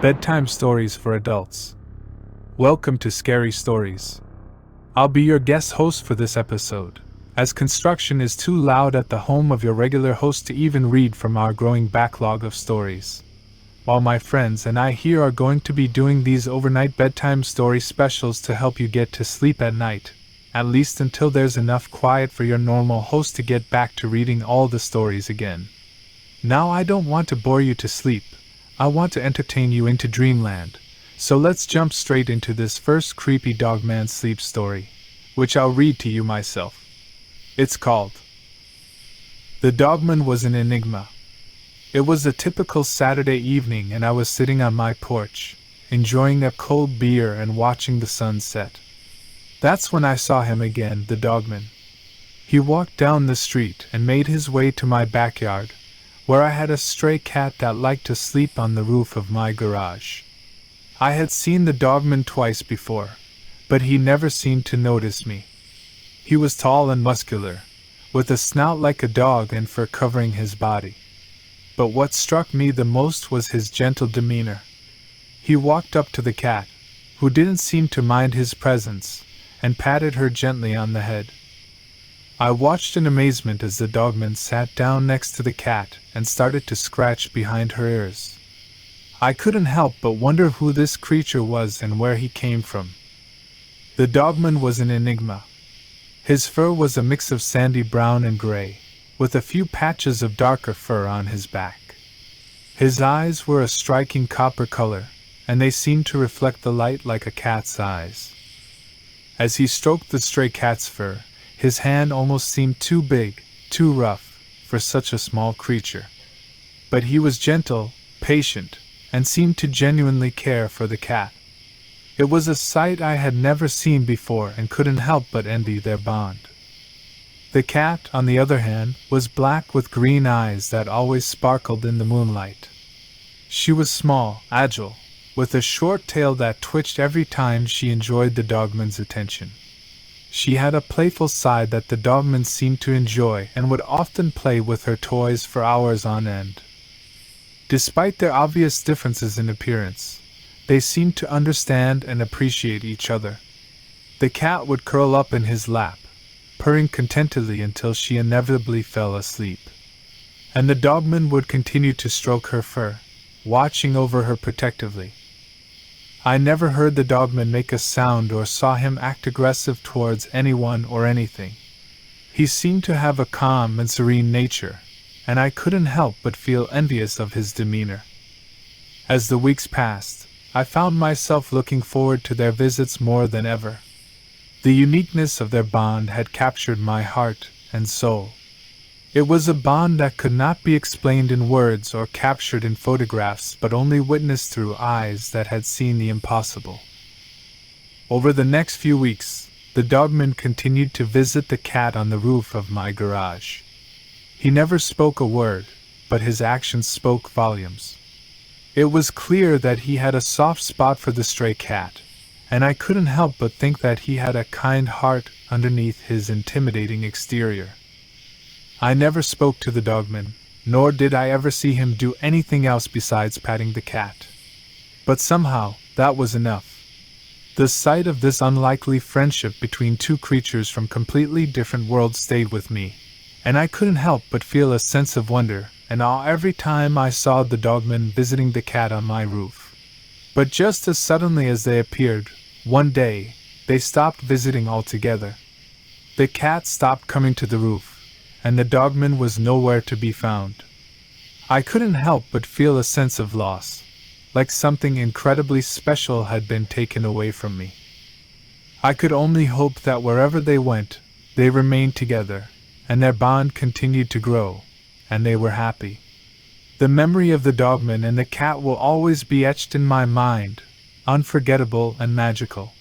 Bedtime stories for adults. Welcome to Scary Stories. I'll be your guest host for this episode, as construction is too loud at the home of your regular host to even read from our growing backlog of stories. While my friends and I here are going to be doing these overnight bedtime story specials to help you get to sleep at night, at least until there's enough quiet for your normal host to get back to reading all the stories again. Now I don't want to bore you to sleep, I want to entertain you into dreamland, so let's jump straight into this first creepy Dogman sleep story, which I'll read to you myself. It's called The Dogman Was an Enigma. It was a typical Saturday evening and I was sitting on my porch, enjoying a cold beer and watching the sun set. That's when I saw him again, the Dogman. He walked down the street and made his way to my backyard, where I had a stray cat that liked to sleep on the roof of my garage. I had seen the Dogman twice before, but he never seemed to notice me. He was tall and muscular, with a snout like a dog and fur covering his body. But what struck me the most was his gentle demeanor. He walked up to the cat, who didn't seem to mind his presence, and patted her gently on the head. I watched in amazement as the Dogman sat down next to the cat and started to scratch behind her ears. I couldn't help but wonder who this creature was and where he came from. The Dogman was an enigma. His fur was a mix of sandy brown and gray, with a few patches of darker fur on his back. His eyes were a striking copper color, and they seemed to reflect the light like a cat's eyes. As he stroked the stray cat's fur, his hand almost seemed too big, too rough, for such a small creature. But he was gentle, patient, and seemed to genuinely care for the cat. It was a sight I had never seen before and couldn't help but envy their bond. The cat, on the other hand, was black with green eyes that always sparkled in the moonlight. She was small, agile, with a short tail that twitched every time she enjoyed the Dogman's attention. She had a playful side that the Dogman seemed to enjoy and would often play with her toys for hours on end. Despite their obvious differences in appearance, they seemed to understand and appreciate each other. The cat would curl up in his lap, purring contentedly until she inevitably fell asleep. And the Dogman would continue to stroke her fur, watching over her protectively. I never heard the Dogman make a sound or saw him act aggressive towards anyone or anything. He seemed to have a calm and serene nature, and I couldn't help but feel envious of his demeanor. As the weeks passed, I found myself looking forward to their visits more than ever. The uniqueness of their bond had captured my heart and soul. It was a bond that could not be explained in words or captured in photographs but only witnessed through eyes that had seen the impossible. Over the next few weeks, the Dogman continued to visit the cat on the roof of my garage. He never spoke a word, but his actions spoke volumes. It was clear that he had a soft spot for the stray cat, and I couldn't help but think that he had a kind heart underneath his intimidating exterior. I never spoke to the Dogman, nor did I ever see him do anything else besides patting the cat. But somehow, that was enough. The sight of this unlikely friendship between two creatures from completely different worlds stayed with me, and I couldn't help but feel a sense of wonder and awe every time I saw the Dogman visiting the cat on my roof. But just as suddenly as they appeared, one day, they stopped visiting altogether. The cat stopped coming to the roof, and the Dogman was nowhere to be found. I couldn't help but feel a sense of loss, like something incredibly special had been taken away from me. I could only hope that wherever they went, they remained together, and their bond continued to grow, and they were happy. The memory of the Dogman and the cat will always be etched in my mind, unforgettable and magical.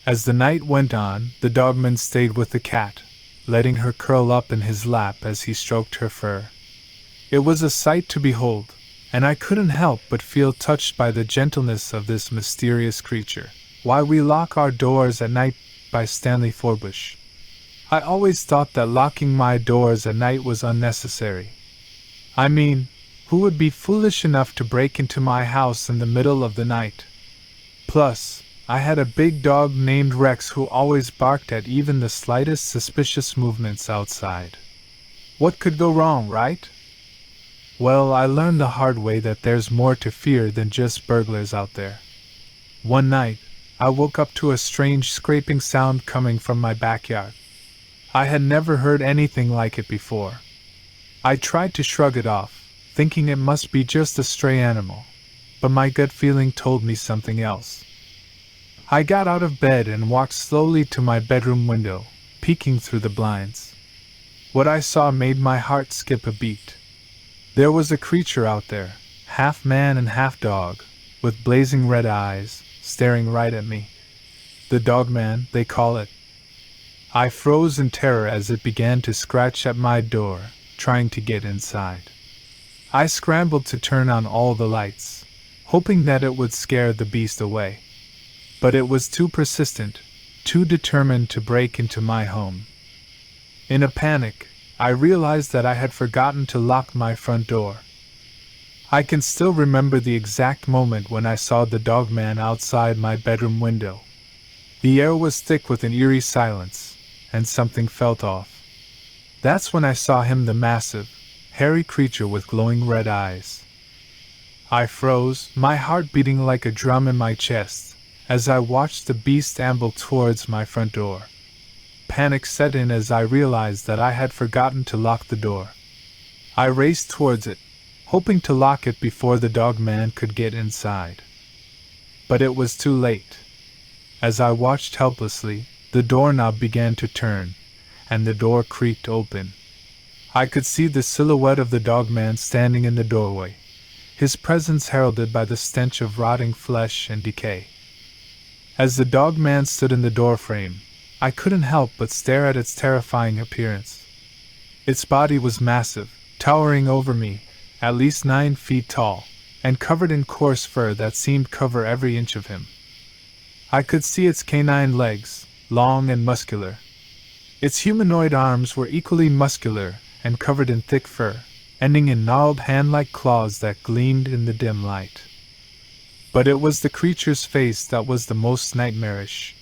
As the night went on, the Dogman stayed with the cat, letting her curl up in his lap as he stroked her fur. It was a sight to behold, and I couldn't help but feel touched by the gentleness of this mysterious creature. Why We Lock Our Doors at Night by Stanley Forbush. I always thought that locking my doors at night was unnecessary. I mean, Who would be foolish enough to break into my house in the middle of the night? Plus, I had a big dog named Rex who always barked at even the slightest suspicious movements outside. What could go wrong, right? Well, I learned the hard way that there's more to fear than just burglars out there. One night, I woke up to a strange scraping sound coming from my backyard. I had never heard anything like it before. I tried to shrug it off, thinking it must be just a stray animal, but my gut feeling told me something else. I got out of bed and walked slowly to my bedroom window, peeking through the blinds. What I saw made my heart skip a beat. There was a creature out there, half man and half dog, with blazing red eyes, staring right at me. The Dogman, they call it. I froze in terror as it began to scratch at my door, trying to get inside. I scrambled to turn on all the lights, hoping that it would scare the beast away. But it was too persistent, too determined to break into my home. In a panic, I realized that I had forgotten to lock my front door. I can still remember the exact moment when I saw the Dogman outside my bedroom window. The air was thick with an eerie silence, and something felt off. That's when I saw him, the massive, hairy creature with glowing red eyes. I froze, my heart beating like a drum in my chest, as I watched the beast amble towards my front door. Panic set in as I realized that I had forgotten to lock the door. I raced towards it, hoping to lock it before the Dogman could get inside. But it was too late. As I watched helplessly, the doorknob began to turn, and the door creaked open. I could see the silhouette of the Dogman standing in the doorway, his presence heralded by the stench of rotting flesh and decay. As the Dogman stood in the doorframe, I couldn't help but stare at its terrifying appearance. Its body was massive, towering over me, at least 9 feet tall, and covered in coarse fur that seemed to cover every inch of him. I could see its canine legs, long and muscular. Its humanoid arms were equally muscular and covered in thick fur, ending in gnarled hand-like claws that gleamed in the dim light. But it was the creature's face that was the most nightmarish.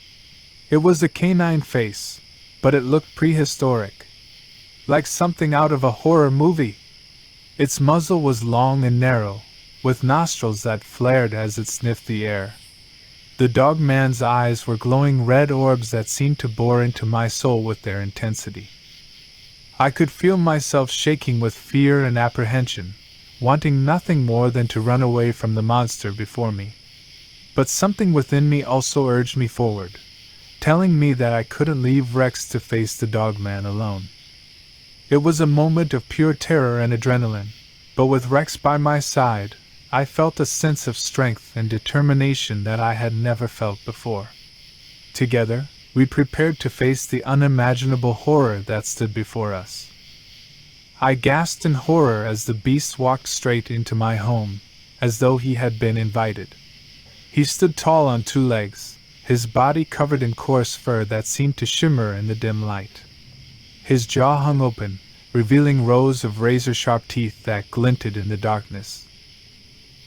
It was a canine face, but it looked prehistoric, like something out of a horror movie. Its muzzle was long and narrow, with nostrils that flared as it sniffed the air. The Dogman's eyes were glowing red orbs that seemed to bore into my soul with their intensity. I could feel myself shaking with fear and apprehension, wanting nothing more than to run away from the monster before me. But something within me also urged me forward, telling me that I couldn't leave Rex to face the Dogman alone. It was a moment of pure terror and adrenaline, but with Rex by my side, I felt a sense of strength and determination that I had never felt before. Together, we prepared to face the unimaginable horror that stood before us. I gasped in horror as the beast walked straight into my home, as though he had been invited. He stood tall on 2 legs, his body covered in coarse fur that seemed to shimmer in the dim light. His jaw hung open, revealing rows of razor-sharp teeth that glinted in the darkness.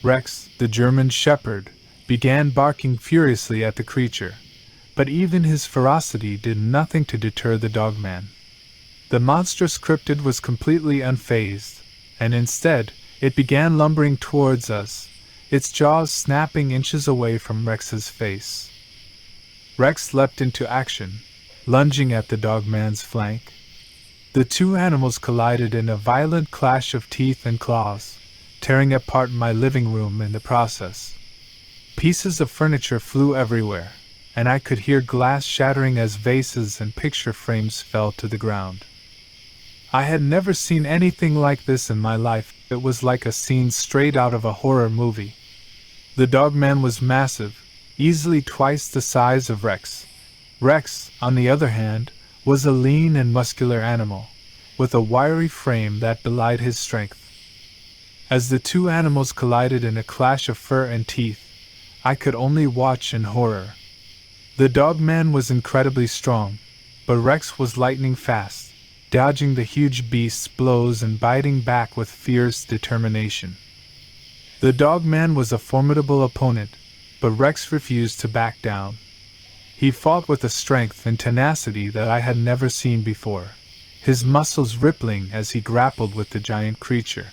Rex, the German shepherd, began barking furiously at the creature, but even his ferocity did nothing to deter the Dogman. The monstrous cryptid was completely unfazed, and instead, it began lumbering towards us, its jaws snapping inches away from Rex's face. Rex leapt into action, lunging at the Dogman's flank. The 2 animals collided in a violent clash of teeth and claws, tearing apart my living room in the process. Pieces of furniture flew everywhere, and I could hear glass shattering as vases and picture frames fell to the ground. I had never seen anything like this in my life. It was like a scene straight out of a horror movie. The Dogman was massive, easily twice the size of Rex. Rex, on the other hand, was a lean and muscular animal, with a wiry frame that belied his strength. As the 2 animals collided in a clash of fur and teeth, I could only watch in horror. The Dogman was incredibly strong, but Rex was lightning fast, dodging the huge beast's blows and biting back with fierce determination. The Dogman was a formidable opponent, but Rex refused to back down. He fought with a strength and tenacity that I had never seen before, his muscles rippling as he grappled with the giant creature.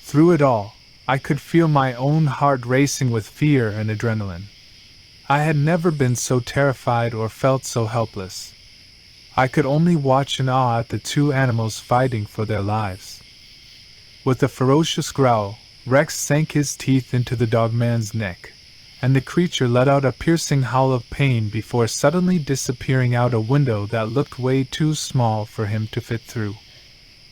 Through it all, I could feel my own heart racing with fear and adrenaline. I had never been so terrified or felt so helpless. I could only watch in awe at the two animals fighting for their lives. With a ferocious growl, Rex sank his teeth into the Dogman's neck, and the creature let out a piercing howl of pain before suddenly disappearing out a window that looked way too small for him to fit through.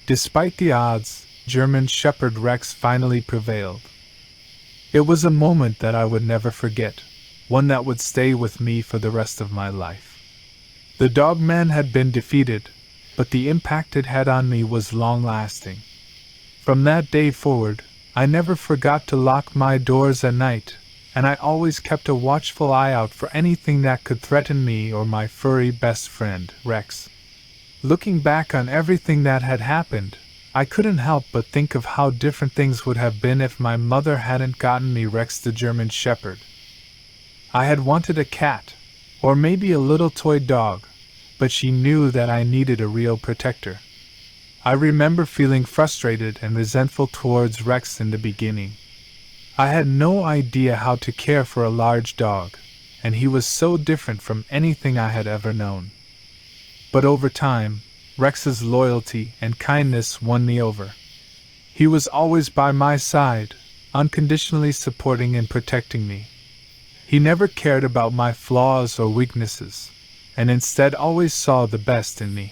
Despite the odds, German Shepherd Rex finally prevailed. It was a moment that I would never forget, one that would stay with me for the rest of my life. The Dogman had been defeated, but the impact it had on me was long-lasting. From that day forward, I never forgot to lock my doors at night, and I always kept a watchful eye out for anything that could threaten me or my furry best friend, Rex. Looking back on everything that had happened, I couldn't help but think of how different things would have been if my mother hadn't gotten me Rex the German Shepherd. I had wanted a cat, or maybe a little toy dog, but she knew that I needed a real protector. I remember feeling frustrated and resentful towards Rex in the beginning. I had no idea how to care for a large dog, and he was so different from anything I had ever known. But over time, Rex's loyalty and kindness won me over. He was always by my side, unconditionally supporting and protecting me. He never cared about my flaws or weaknesses, and instead always saw the best in me.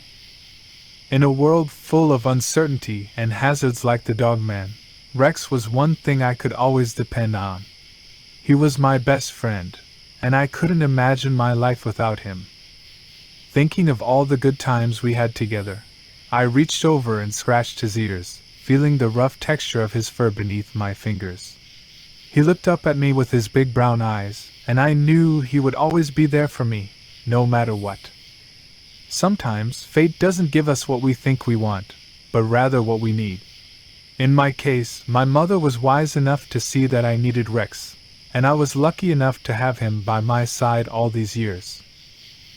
In a world full of uncertainty and hazards like the Dogman, Rex was one thing I could always depend on. He was my best friend, and I couldn't imagine my life without him. Thinking of all the good times we had together, I reached over and scratched his ears, feeling the rough texture of his fur beneath my fingers. He looked up at me with his big brown eyes, and I knew he would always be there for me, no matter what. Sometimes fate doesn't give us what we think we want, but rather what we need. In my case, my mother was wise enough to see that I needed Rex, and I was lucky enough to have him by my side all these years.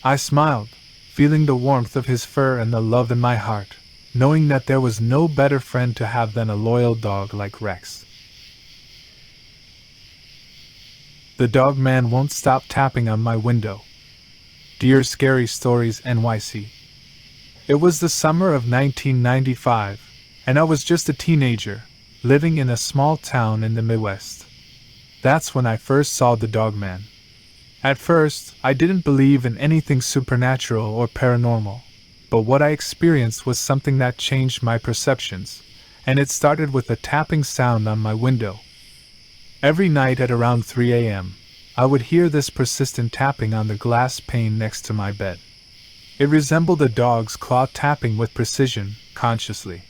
I smiled, feeling the warmth of his fur and the love in my heart, knowing that there was no better friend to have than a loyal dog like Rex. The Dogman won't stop tapping on my window. Dear Scary Stories NYC. It was the summer of 1995, and I was just a teenager, living in a small town in the Midwest. That's when I first saw the Dogman. At first, I didn't believe in anything supernatural or paranormal, but what I experienced was something that changed my perceptions, and it started with a tapping sound on my window. Every night at around 3 a.m., I would hear this persistent tapping on the glass pane next to my bed. It resembled a dog's claw tapping with precision, consciously.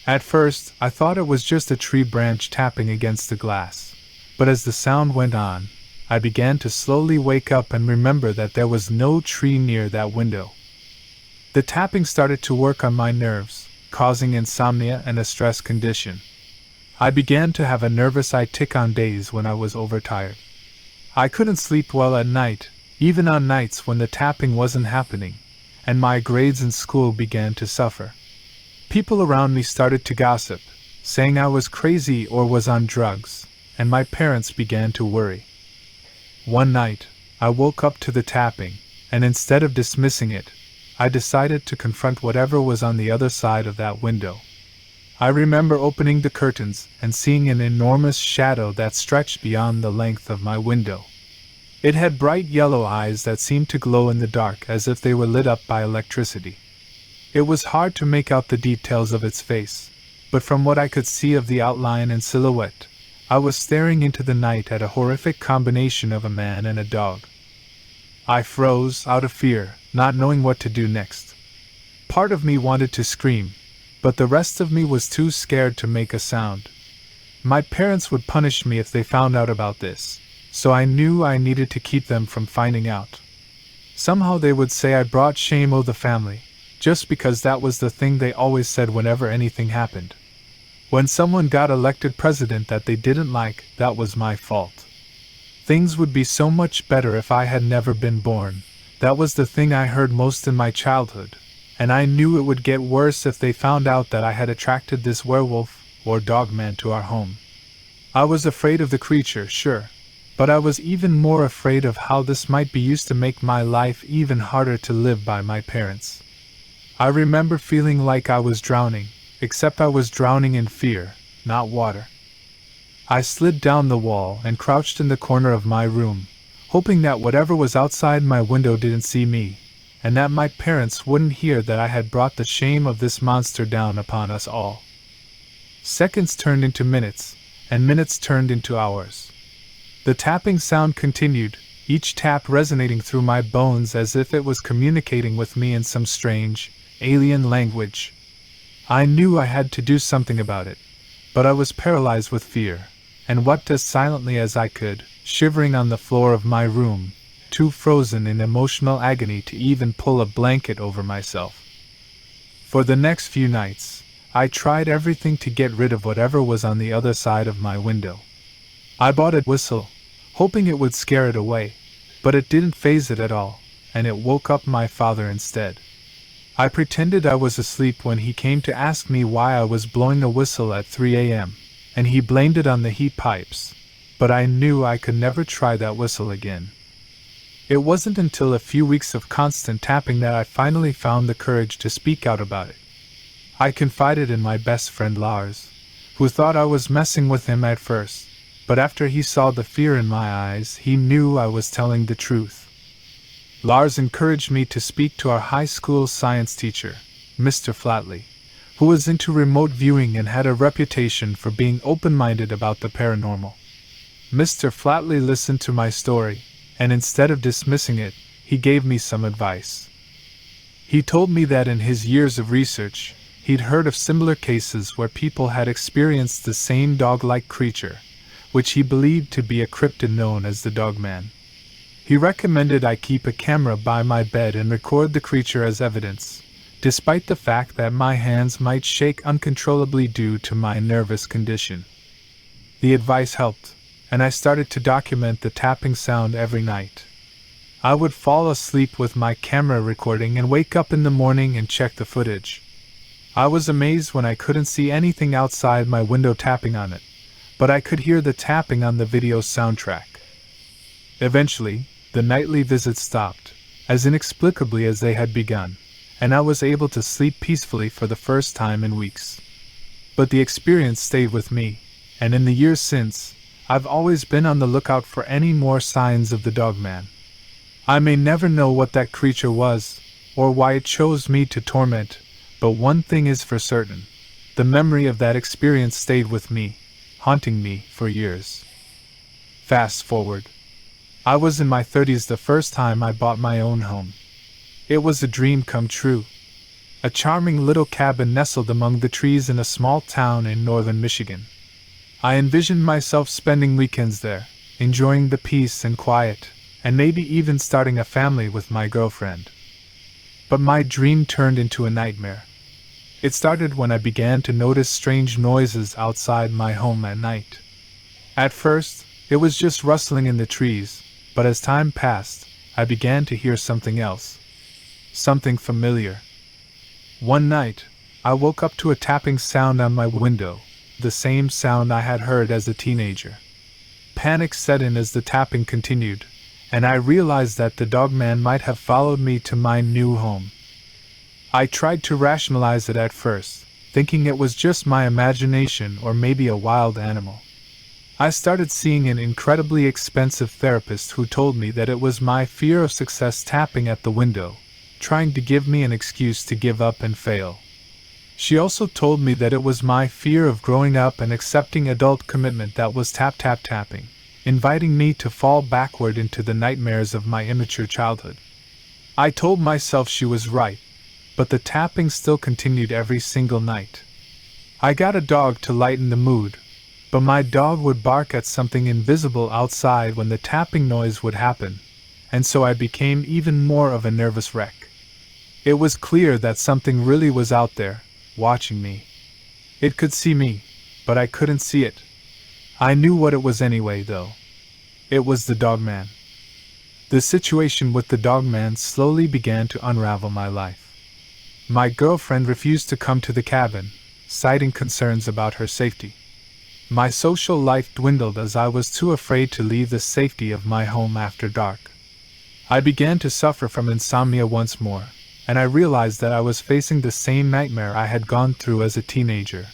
At first, I thought it was just a tree branch tapping against the glass, but as the sound went on, I began to slowly wake up and remember that there was no tree near that window. The tapping started to work on my nerves, causing insomnia and a stress condition. I began to have a nervous tic on days when I was overtired. I couldn't sleep well at night, even on nights when the tapping wasn't happening, and my grades in school began to suffer. People around me started to gossip, saying I was crazy or was on drugs, and my parents began to worry. One night, I woke up to the tapping, and instead of dismissing it, I decided to confront whatever was on the other side of that window. I remember opening the curtains and seeing an enormous shadow that stretched beyond the length of my window. It had bright yellow eyes that seemed to glow in the dark as if they were lit up by electricity. It was hard to make out the details of its face, but from what I could see of the outline and silhouette, I was staring into the night at a horrific combination of a man and a dog. I froze out of fear, not knowing what to do next. Part of me wanted to scream, but the rest of me was too scared to make a sound. My parents would punish me if they found out about this, so I knew I needed to keep them from finding out. Somehow they would say I brought shame on the family, just because that was the thing they always said whenever anything happened. When someone got elected president that they didn't like, that was my fault. Things would be so much better if I had never been born. That was the thing I heard most in my childhood, and I knew it would get worse if they found out that I had attracted this werewolf, or Dogman, to our home. I was afraid of the creature, sure, but I was even more afraid of how this might be used to make my life even harder to live by my parents. I remember feeling like I was drowning, except I was drowning in fear, not water. I slid down the wall and crouched in the corner of my room, hoping that whatever was outside my window didn't see me, and that my parents wouldn't hear that I had brought the shame of this monster down upon us all. Seconds turned into minutes, and minutes turned into hours. The tapping sound continued, each tap resonating through my bones as if it was communicating with me in some strange, alien language. I knew I had to do something about it, but I was paralyzed with fear, and wept as silently as I could, shivering on the floor of my room, too frozen in emotional agony to even pull a blanket over myself. For the next few nights, I tried everything to get rid of whatever was on the other side of my window. I bought a whistle, hoping it would scare it away, but it didn't faze it at all, and it woke up my father instead. I pretended I was asleep when he came to ask me why I was blowing a whistle at 3 a.m., and he blamed it on the heat pipes, but I knew I could never try that whistle again. It wasn't until a few weeks of constant tapping that I finally found the courage to speak out about it. I confided in my best friend Lars, who thought I was messing with him at first, but after he saw the fear in my eyes, he knew I was telling the truth. Lars encouraged me to speak to our high school science teacher, Mr. Flatley, who was into remote viewing and had a reputation for being open-minded about the paranormal. Mr. Flatley listened to my story, and instead of dismissing it, he gave me some advice. He told me that in his years of research, he'd heard of similar cases where people had experienced the same dog-like creature, which he believed to be a cryptid known as the Dogman. He recommended I keep a camera by my bed and record the creature as evidence, despite the fact that my hands might shake uncontrollably due to my nervous condition. The advice helped, and I started to document the tapping sound every night. I would fall asleep with my camera recording and wake up in the morning and check the footage. I was amazed when I couldn't see anything outside my window tapping on it, but I could hear the tapping on the video soundtrack. Eventually, the nightly visits stopped, as inexplicably as they had begun, and I was able to sleep peacefully for the first time in weeks. But the experience stayed with me, and in the years since, I've always been on the lookout for any more signs of the Dogman. I may never know what that creature was, or why it chose me to torment, but one thing is for certain: the memory of that experience stayed with me, haunting me for years. Fast forward. I was in my 30s the first time I bought my own home. It was a dream come true. A charming little cabin nestled among the trees in a small town in northern Michigan. I envisioned myself spending weekends there, enjoying the peace and quiet, and maybe even starting a family with my girlfriend. But my dream turned into a nightmare. It started when I began to notice strange noises outside my home at night. At first, it was just rustling in the trees, but as time passed, I began to hear something else. Something familiar. One night, I woke up to a tapping sound on my window, the same sound I had heard as a teenager. Panic set in as the tapping continued, and I realized that the Dogman might have followed me to my new home. I tried to rationalize it at first, thinking it was just my imagination or maybe a wild animal. I started seeing an incredibly expensive therapist who told me that it was my fear of success tapping at the window, trying to give me an excuse to give up and fail. She also told me that it was my fear of growing up and accepting adult commitment that was tapping, inviting me to fall backward into the nightmares of my immature childhood. I told myself she was right, but the tapping still continued every single night. I got a dog to lighten the mood, but my dog would bark at something invisible outside when the tapping noise would happen, and so I became even more of a nervous wreck. It was clear that something really was out there, watching me. It could see me, but I couldn't see it. I knew what it was anyway, though. It was the Dogman. The situation with the Dogman slowly began to unravel my life. My girlfriend refused to come to the cabin, citing concerns about her safety. My social life dwindled as I was too afraid to leave the safety of my home after dark. I began to suffer from insomnia once more, and I realized that I was facing the same nightmare I had gone through as a teenager,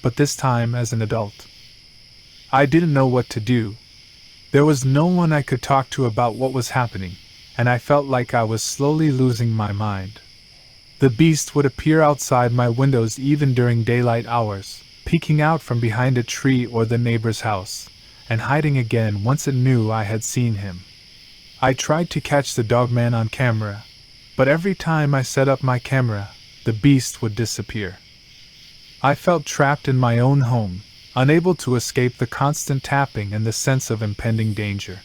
but this time as an adult. I didn't know what to do. There was no one I could talk to about what was happening, and I felt like I was slowly losing my mind. The beast would appear outside my windows even during daylight hours, peeking out from behind a tree or the neighbor's house, and hiding again once it knew I had seen him. I tried to catch the Dogman on camera, but every time I set up my camera, the beast would disappear. I felt trapped in my own home, unable to escape the constant tapping and the sense of impending danger.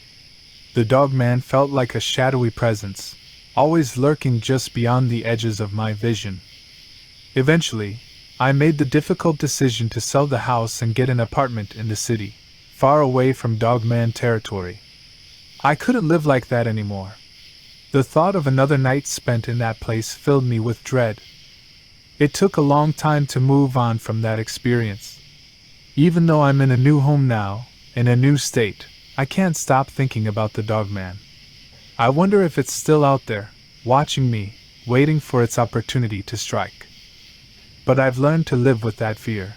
The Dogman felt like a shadowy presence, always lurking just beyond the edges of my vision. Eventually, I made the difficult decision to sell the house and get an apartment in the city, far away from Dogman territory. I couldn't live like that anymore. The thought of another night spent in that place filled me with dread. It took a long time to move on from that experience. Even though I'm in a new home now, in a new state, I can't stop thinking about the Dogman. I wonder if it's still out there, watching me, waiting for its opportunity to strike. But I've learned to live with that fear.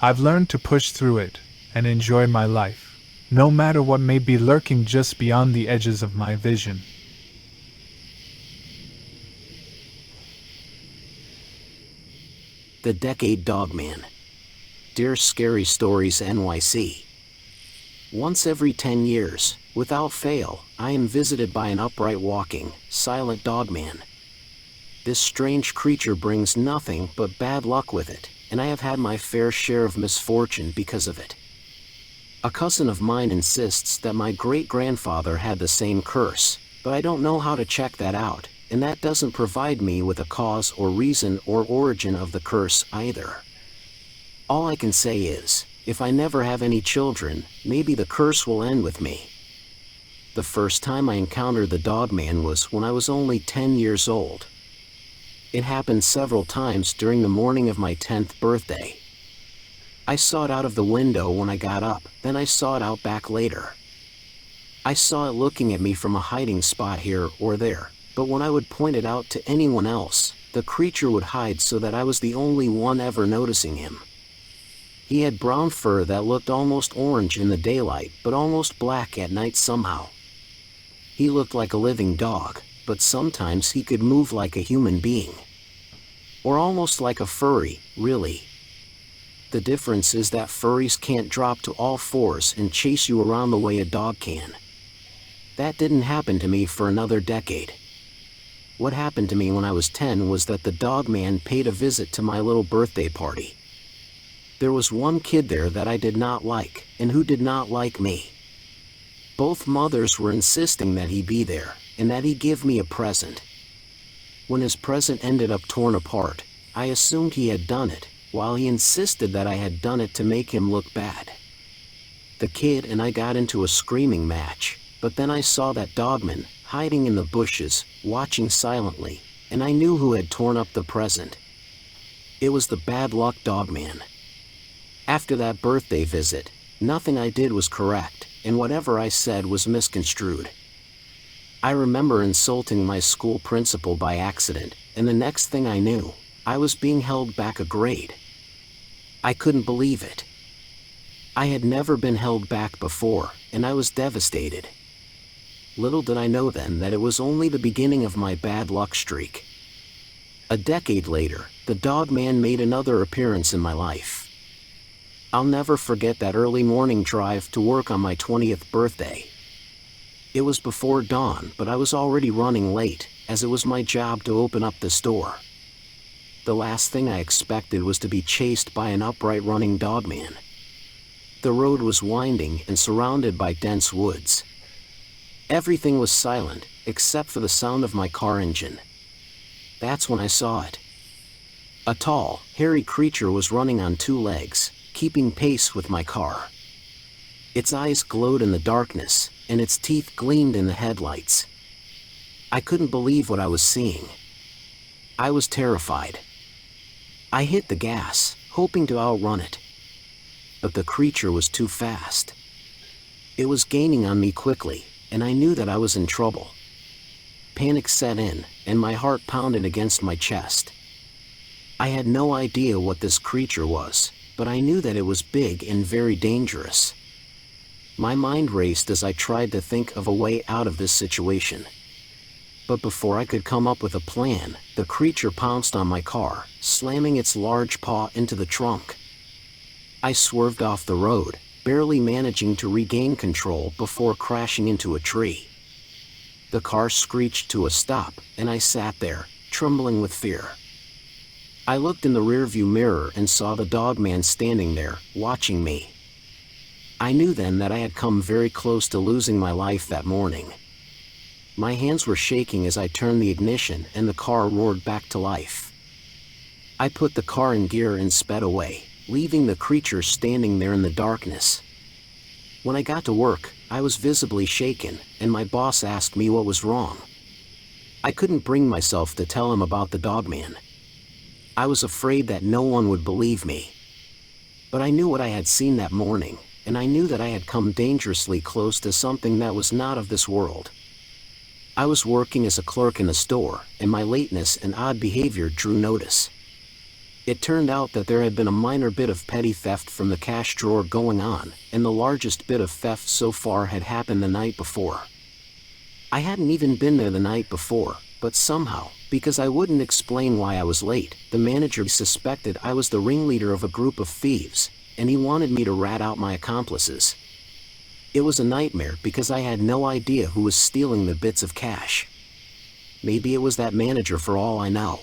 I've learned to push through it and enjoy my life, no matter what may be lurking just beyond the edges of my vision. The Decade Dogman. Dear Scary Stories NYC. Once every 10 years, without fail, I am visited by an upright walking, silent dogman. This strange creature brings nothing but bad luck with it, and I have had my fair share of misfortune because of it. A cousin of mine insists that my great-grandfather had the same curse, but I don't know how to check that out, and that doesn't provide me with a cause or reason or origin of the curse either. All I can say is, if I never have any children, maybe the curse will end with me. The first time I encountered the Dogman was when I was only 10 years old. It happened several times during the morning of my 10th birthday. I saw it out of the window when I got up, then I saw it out back later. I saw it looking at me from a hiding spot here or there, but when I would point it out to anyone else, the creature would hide so that I was the only one ever noticing him. He had brown fur that looked almost orange in the daylight, but almost black at night somehow. He looked like a living dog, but sometimes he could move like a human being. Or almost like a furry, really. The difference is that furries can't drop to all fours and chase you around the way a dog can. That didn't happen to me for another decade. What happened to me when I was 10 was that the Dogman paid a visit to my little birthday party. There was one kid there that I did not like, and who did not like me. Both mothers were insisting that he be there, and that he give me a present. When his present ended up torn apart, I assumed he had done it, while he insisted that I had done it to make him look bad. The kid and I got into a screaming match, but then I saw that Dogman, hiding in the bushes, watching silently, and I knew who had torn up the present. It was the bad luck Dogman. After that birthday visit, nothing I did was correct, and whatever I said was misconstrued. I remember insulting my school principal by accident, and the next thing I knew, I was being held back a grade. I couldn't believe it. I had never been held back before, and I was devastated. Little did I know then that it was only the beginning of my bad luck streak. A decade later, the Dogman made another appearance in my life. I'll never forget that early morning drive to work on my 20th birthday. It was before dawn, but I was already running late, as it was my job to open up the store. The last thing I expected was to be chased by an upright running Dogman. The road was winding and surrounded by dense woods. Everything was silent, except for the sound of my car engine. That's when I saw it. A tall, hairy creature was running on two legs, keeping pace with my car. Its eyes glowed in the darkness, and its teeth gleamed in the headlights. I couldn't believe what I was seeing. I was terrified. I hit the gas, hoping to outrun it. But the creature was too fast. It was gaining on me quickly, and I knew that I was in trouble. Panic set in, and my heart pounded against my chest. I had no idea what this creature was, but I knew that it was big and very dangerous. My mind raced as I tried to think of a way out of this situation. But before I could come up with a plan, the creature pounced on my car, slamming its large paw into the trunk. I swerved off the road, barely managing to regain control before crashing into a tree. The car screeched to a stop, and I sat there, trembling with fear. I looked in the rearview mirror and saw the Dogman standing there, watching me. I knew then that I had come very close to losing my life that morning. My hands were shaking as I turned the ignition and the car roared back to life. I put the car in gear and sped away, leaving the creature standing there in the darkness. When I got to work, I was visibly shaken, and my boss asked me what was wrong. I couldn't bring myself to tell him about the Dogman. I was afraid that no one would believe me. But I knew what I had seen that morning, and I knew that I had come dangerously close to something that was not of this world. I was working as a clerk in a store, and my lateness and odd behavior drew notice. It turned out that there had been a minor bit of petty theft from the cash drawer going on, and the largest bit of theft so far had happened the night before. I hadn't even been there the night before, but somehow, because I wouldn't explain why I was late, the manager suspected I was the ringleader of a group of thieves, and he wanted me to rat out my accomplices. It was a nightmare because I had no idea who was stealing the bits of cash. Maybe it was that manager for all I know.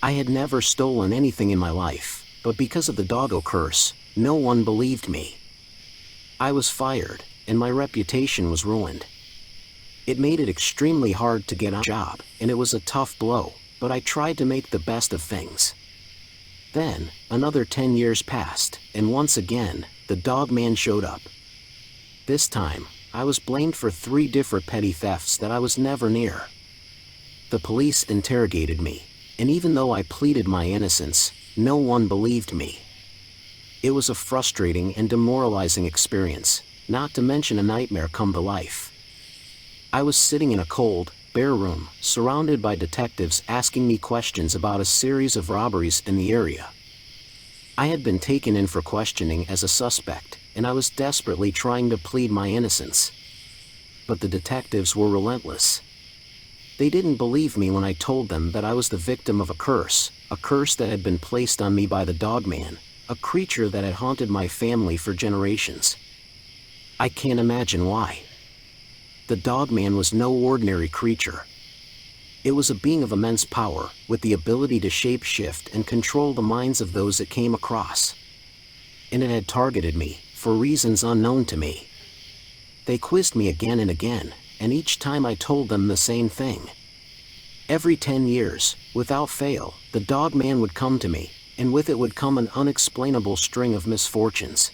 I had never stolen anything in my life, but because of the doggo curse, no one believed me. I was fired, and my reputation was ruined. It made it extremely hard to get a job, and it was a tough blow, but I tried to make the best of things. Then, another 10 years passed, and once again, the Dogman showed up. This time, I was blamed for 3 different petty thefts that I was never near. The police interrogated me, and even though I pleaded my innocence, no one believed me. It was a frustrating and demoralizing experience, not to mention a nightmare come to life. I was sitting in a cold, bare room, surrounded by detectives asking me questions about a series of robberies in the area. I had been taken in for questioning as a suspect, and I was desperately trying to plead my innocence. But the detectives were relentless. They didn't believe me when I told them that I was the victim of a curse that had been placed on me by the Dogman, a creature that had haunted my family for generations. I can't imagine why. The Dogman was no ordinary creature. It was a being of immense power, with the ability to shape-shift and control the minds of those it came across. And it had targeted me, for reasons unknown to me. They quizzed me again and again, and each time I told them the same thing. Every 10 years, without fail, the Dogman would come to me, and with it would come an unexplainable string of misfortunes.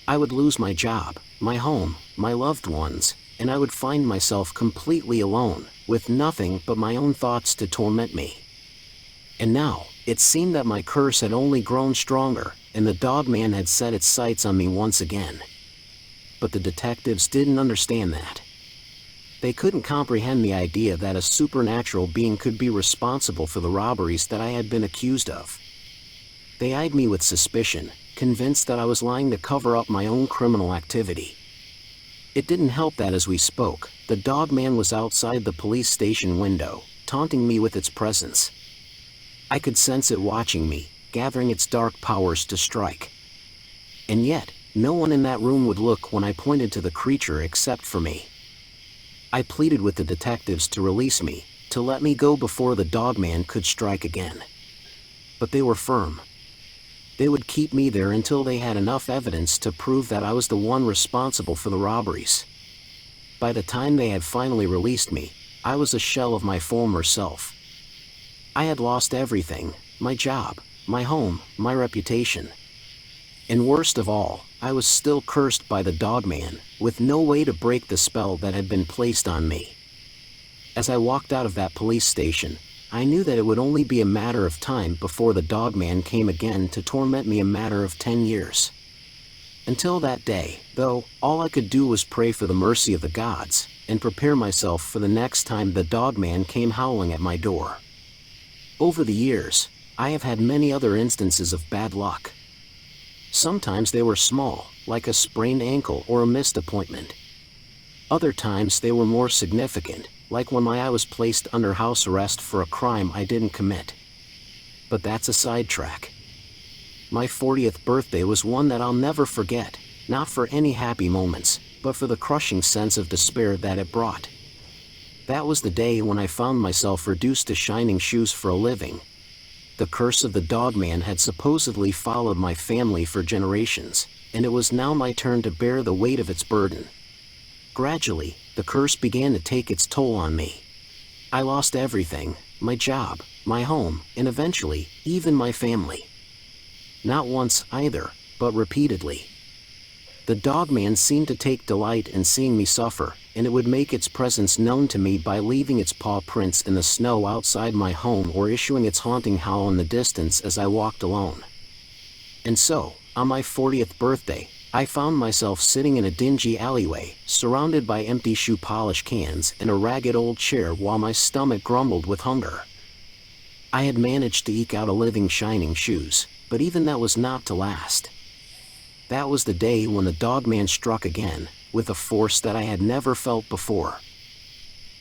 I would lose my job, my home, my loved ones, and I would find myself completely alone, with nothing but my own thoughts to torment me. And now, it seemed that my curse had only grown stronger, and the Dogman had set its sights on me once again. But the detectives didn't understand that. They couldn't comprehend the idea that a supernatural being could be responsible for the robberies that I had been accused of. They eyed me with suspicion, convinced that I was lying to cover up my own criminal activity. It didn't help that as we spoke, the Dogman was outside the police station window, taunting me with its presence. I could sense it watching me, gathering its dark powers to strike. And yet, no one in that room would look when I pointed to the creature except for me. I pleaded with the detectives to release me, to let me go before the Dogman could strike again. But they were firm. They would keep me there until they had enough evidence to prove that I was the one responsible for the robberies. By the time they had finally released me, I was a shell of my former self. I had lost everything: my job, my home, my reputation. And worst of all, I was still cursed by the Dogman, with no way to break the spell that had been placed on me. As I walked out of that police station, I knew that it would only be a matter of time before the Dogman came again to torment me, a matter of 10 years. Until that day, though, all I could do was pray for the mercy of the gods, and prepare myself for the next time the Dogman came howling at my door. Over the years, I have had many other instances of bad luck. Sometimes they were small, like a sprained ankle or a missed appointment. Other times they were more significant, like when my eye was placed under house arrest for a crime I didn't commit. But that's a sidetrack. My 40th birthday was one that I'll never forget, not for any happy moments, but for the crushing sense of despair that it brought. That was the day when I found myself reduced to shining shoes for a living. The curse of the Dogman had supposedly followed my family for generations, and it was now my turn to bear the weight of its burden. Gradually, the curse began to take its toll on me. I lost everything: my job, my home, and eventually, even my family. Not once either, but repeatedly. The Dogman seemed to take delight in seeing me suffer, and it would make its presence known to me by leaving its paw prints in the snow outside my home or issuing its haunting howl in the distance as I walked alone. And so, on my 40th birthday, I found myself sitting in a dingy alleyway, surrounded by empty shoe polish cans and a ragged old chair while my stomach grumbled with hunger. I had managed to eke out a living shining shoes, but even that was not to last. That was the day when the Dogman struck again, with a force that I had never felt before.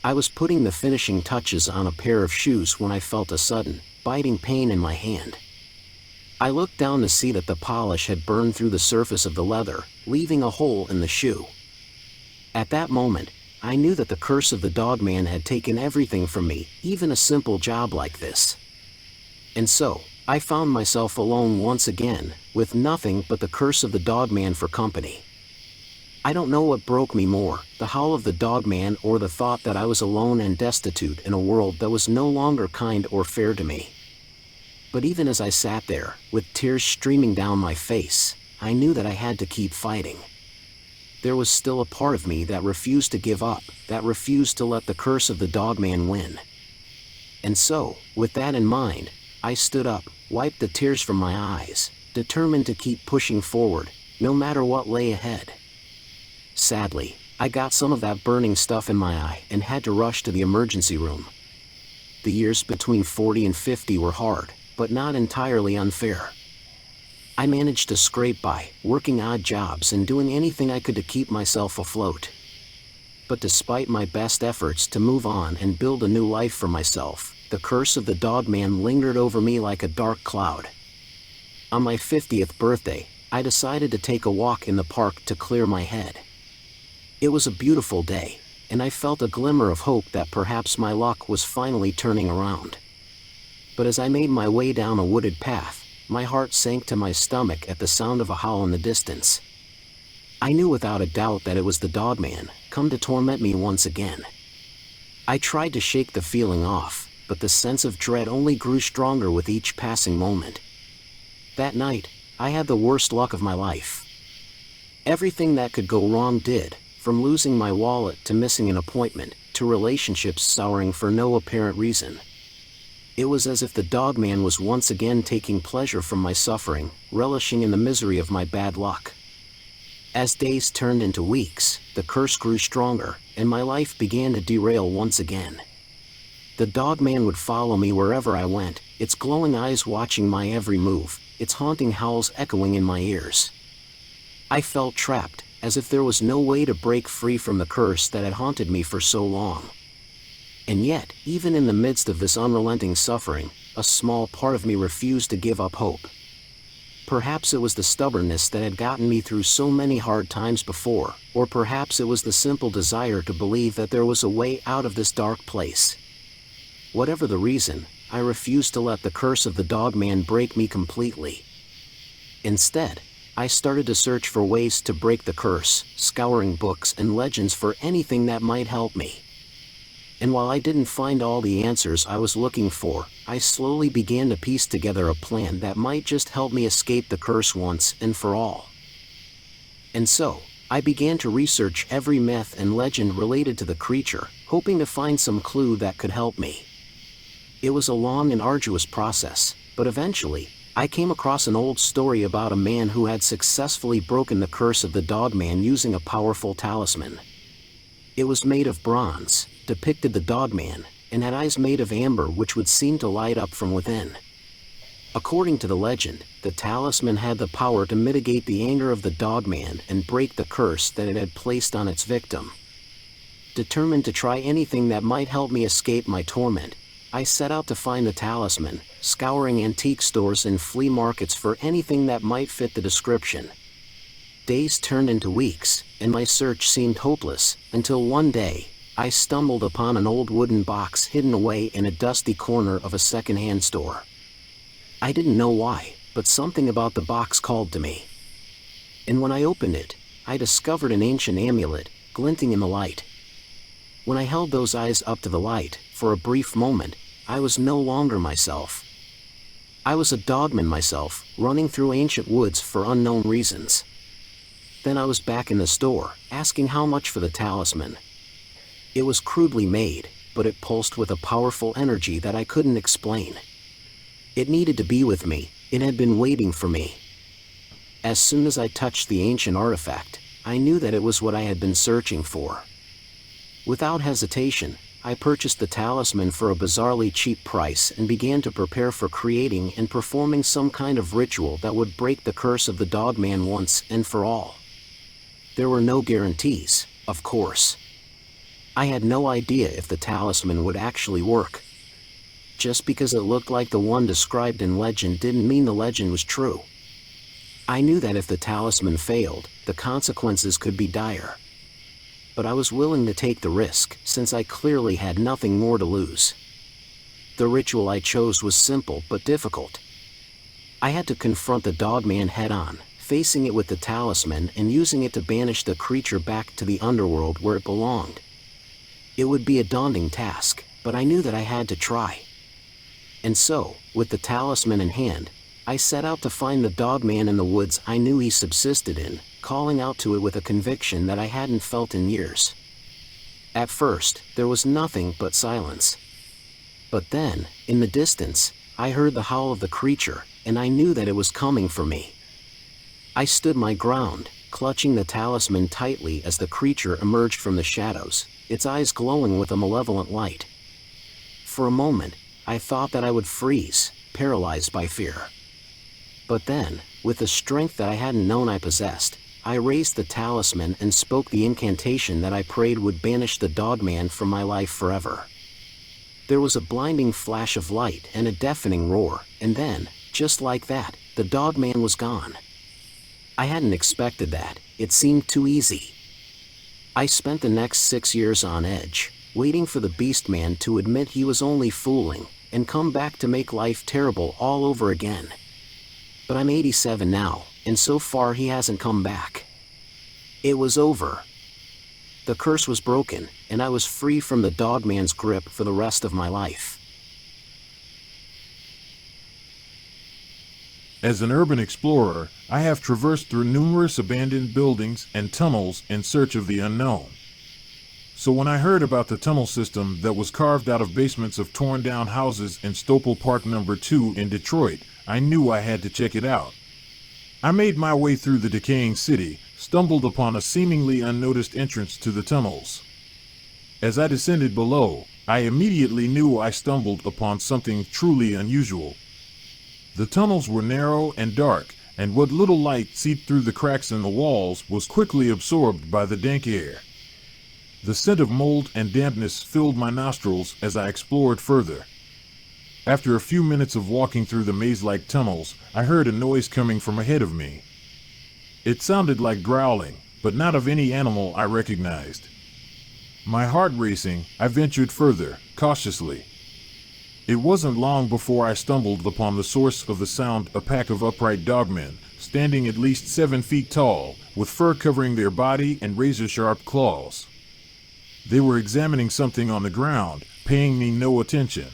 I was putting the finishing touches on a pair of shoes when I felt a sudden, biting pain in my hand. I looked down to see that the polish had burned through the surface of the leather, leaving a hole in the shoe. At that moment, I knew that the curse of the Dogman had taken everything from me, even a simple job like this. And so, I found myself alone once again, with nothing but the curse of the Dogman for company. I don't know what broke me more, the howl of the Dogman or the thought that I was alone and destitute in a world that was no longer kind or fair to me. But even as I sat there, with tears streaming down my face, I knew that I had to keep fighting. There was still a part of me that refused to give up, that refused to let the curse of the Dogman win. And so, with that in mind, I stood up, wiped the tears from my eyes, determined to keep pushing forward, no matter what lay ahead. Sadly, I got some of that burning stuff in my eye and had to rush to the emergency room. The years between 40 and 50 were hard, but not entirely unfair. I managed to scrape by, working odd jobs and doing anything I could to keep myself afloat. But despite my best efforts to move on and build a new life for myself, the curse of the Dogman lingered over me like a dark cloud. On my 50th birthday, I decided to take a walk in the park to clear my head. It was a beautiful day, and I felt a glimmer of hope that perhaps my luck was finally turning around. But as I made my way down a wooded path, my heart sank to my stomach at the sound of a howl in the distance. I knew without a doubt that it was the Dogman, come to torment me once again. I tried to shake the feeling off, but the sense of dread only grew stronger with each passing moment. That night, I had the worst luck of my life. Everything that could go wrong did, from losing my wallet to missing an appointment, to relationships souring for no apparent reason. It was as if the Dogman was once again taking pleasure from my suffering, relishing in the misery of my bad luck. As days turned into weeks, the curse grew stronger, and my life began to derail once again. The Dogman would follow me wherever I went, its glowing eyes watching my every move, its haunting howls echoing in my ears. I felt trapped, as if there was no way to break free from the curse that had haunted me for so long. And yet, even in the midst of this unrelenting suffering, a small part of me refused to give up hope. Perhaps it was the stubbornness that had gotten me through so many hard times before, or perhaps it was the simple desire to believe that there was a way out of this dark place. Whatever the reason, I refused to let the curse of the Dogman break me completely. Instead, I started to search for ways to break the curse, scouring books and legends for anything that might help me. And while I didn't find all the answers I was looking for, I slowly began to piece together a plan that might just help me escape the curse once and for all. And so, I began to research every myth and legend related to the creature, hoping to find some clue that could help me. It was a long and arduous process, but eventually, I came across an old story about a man who had successfully broken the curse of the Dogman using a powerful talisman. It was made of bronze, depicted the Dogman, and had eyes made of amber which would seem to light up from within. According to the legend, the talisman had the power to mitigate the anger of the Dogman and break the curse that it had placed on its victim. Determined to try anything that might help me escape my torment, I set out to find the talisman, scouring antique stores and flea markets for anything that might fit the description. Days turned into weeks, and my search seemed hopeless, until one day, I stumbled upon an old wooden box hidden away in a dusty corner of a second-hand store. I didn't know why, but something about the box called to me. And when I opened it, I discovered an ancient amulet, glinting in the light. When I held those eyes up to the light, for a brief moment, I was no longer myself. I was a Dogman myself, running through ancient woods for unknown reasons. Then I was back in the store, asking how much for the talisman. It was crudely made, but it pulsed with a powerful energy that I couldn't explain. It needed to be with me, it had been waiting for me. As soon as I touched the ancient artifact, I knew that it was what I had been searching for. Without hesitation, I purchased the talisman for a bizarrely cheap price and began to prepare for creating and performing some kind of ritual that would break the curse of the Dogman once and for all. There were no guarantees, of course. I had no idea if the talisman would actually work. Just because it looked like the one described in legend didn't mean the legend was true. I knew that if the talisman failed, the consequences could be dire. But I was willing to take the risk, since I clearly had nothing more to lose. The ritual I chose was simple but difficult. I had to confront the Dogman head-on, facing it with the talisman and using it to banish the creature back to the underworld where it belonged. It would be a daunting task, but I knew that I had to try. And so, with the talisman in hand, I set out to find the Dogman in the woods I knew he subsisted in, calling out to it with a conviction that I hadn't felt in years. At first, there was nothing but silence. But then, in the distance, I heard the howl of the creature, and I knew that it was coming for me. I stood my ground, clutching the talisman tightly as the creature emerged from the shadows, its eyes glowing with a malevolent light. For a moment, I thought that I would freeze, paralyzed by fear. But then, with the strength that I hadn't known I possessed, I raised the talisman and spoke the incantation that I prayed would banish the Dogman from my life forever. There was a blinding flash of light and a deafening roar, and then, just like that, the Dogman was gone. I hadn't expected that, it seemed too easy. I spent the next 6 years on edge, waiting for the Beastman to admit he was only fooling, and come back to make life terrible all over again. But I'm 87 now, and so far he hasn't come back. It was over. The curse was broken, and I was free from the Dogman's grip for the rest of my life. As an urban explorer, I have traversed through numerous abandoned buildings and tunnels in search of the unknown. So when I heard about the tunnel system that was carved out of basements of torn-down houses in Stopel Park No. 2 in Detroit, I knew I had to check it out. I made my way through the decaying city, stumbled upon a seemingly unnoticed entrance to the tunnels. As I descended below, I immediately knew I stumbled upon something truly unusual. The tunnels were narrow and dark, and what little light seeped through the cracks in the walls was quickly absorbed by the dank air. The scent of mold and dampness filled my nostrils as I explored further. After a few minutes of walking through the maze-like tunnels, I heard a noise coming from ahead of me. It sounded like growling, but not of any animal I recognized. My heart racing, I ventured further, cautiously. It wasn't long before I stumbled upon the source of the sound, a pack of upright dogmen, standing at least 7 feet tall, with fur covering their body and razor-sharp claws. They were examining something on the ground, paying me no attention.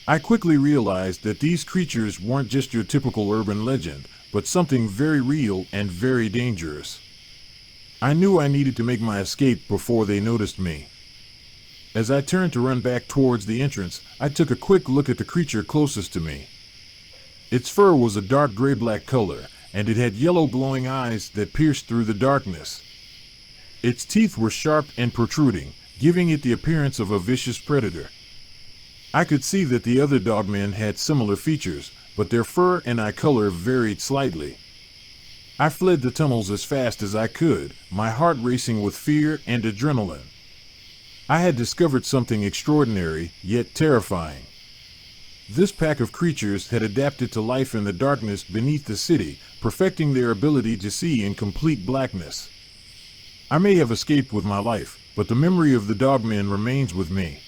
I quickly realized that these creatures weren't just your typical urban legend, but something very real and very dangerous. I knew I needed to make my escape before they noticed me. As I turned to run back towards the entrance, I took a quick look at the creature closest to me. Its fur was a dark gray-black color, and it had yellow glowing eyes that pierced through the darkness. Its teeth were sharp and protruding, giving it the appearance of a vicious predator. I could see that the other dogmen had similar features, but their fur and eye color varied slightly. I fled the tunnels as fast as I could, my heart racing with fear and adrenaline. I had discovered something extraordinary, yet terrifying. This pack of creatures had adapted to life in the darkness beneath the city, perfecting their ability to see in complete blackness. I may have escaped with my life, but the memory of the dogmen remains with me.